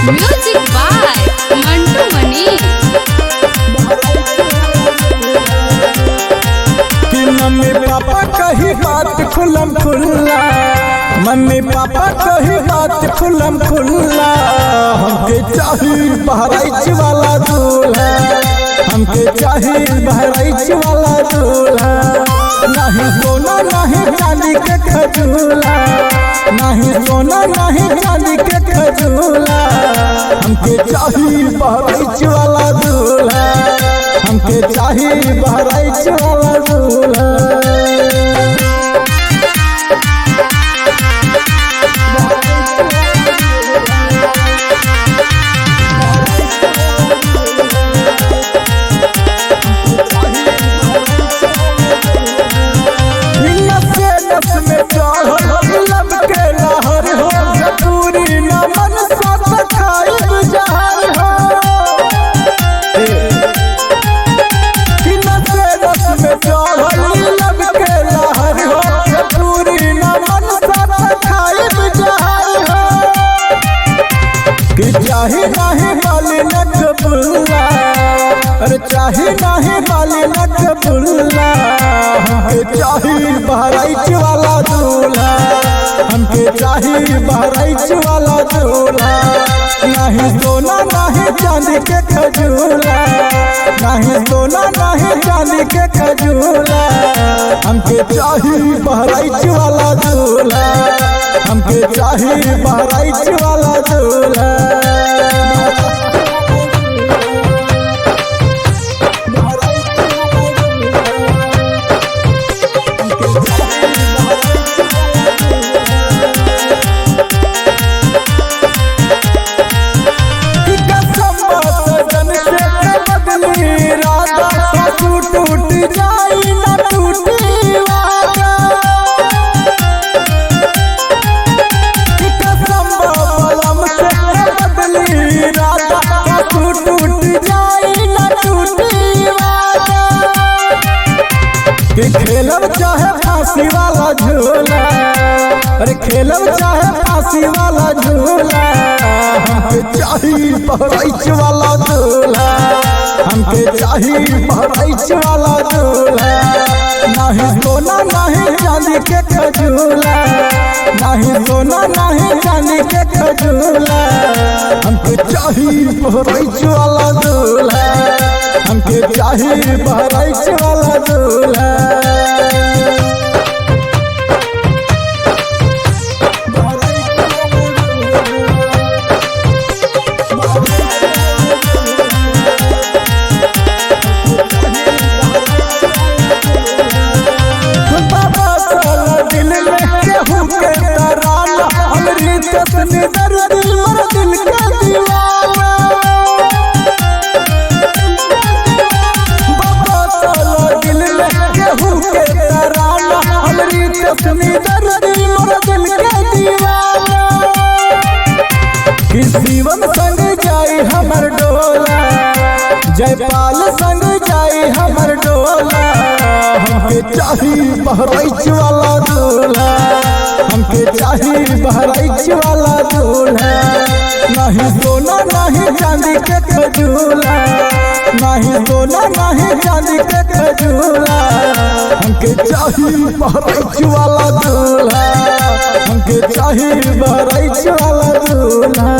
Music by Mantu Manish. कि mummy papa कही बात खुलम खुल्ला, मम्मी पापा कही बात खुलम खुल्ला। हमके चाहिए बहराइच वाला दूल्हा, हमके चाहिए बहराइच वाला दूल्हा। नहीं सोना नहीं चांदी के खजूला, नहीं सोना नहीं चांदी के खजूला। हमके चाहिए बहराइच वाला दूल्हा, हमके चाहिए बहराइच वाला दूल्हा। चाहे नाही बाली नट बुल्ला, अरे चाहे नाही बाली नट बुल्ला। हमके चाहिए बहराइच वाला दूल्हा, हमके चाहिए बहराइच वाला दूल्हा। नहीं सोना नहीं चांदी के खजूला, नहीं सोना नहीं चांदी के खजूला। हमके चाहिए बहराइच वाला दूल्हा, हमके चाहिए बहराइच वाला दूल्हा। टूट जाई ना टूटी वादा, कसम बलम से बदली राधा। टूट जाई ना टूटी वादा, कि खेलब चाहे फांसी वाला झूला, अरे खेलब चाहे फांसी वाला झूला। हमके चाहिए बहराइच वाला दूल्हा, हमके चाहिए बहराइच वाला दूल्हा। नहीं सोना नहीं चांदी के खजूला, नहीं सोना नहीं चांदी के खजूला। हमके चाहिए बहराइच वाला दूल्हा, हमके चाहिए बहराइच वाला दूल्हा। शिवम संग जाई हमर डोला, जयपाल संग जाई हमर डोला। हमके चाहिए बहराइच वाला दूल्हा, हमके चाहिए बहराइच वाला दूल्हा। नहीं सोना नहीं चांदी के खजूला, नहीं सोना नहीं चांदी के खजूला। हमके चाहिए बहराइच वाला दूल्हा, हमके चाहिए बहराइच वाला दूल्हा।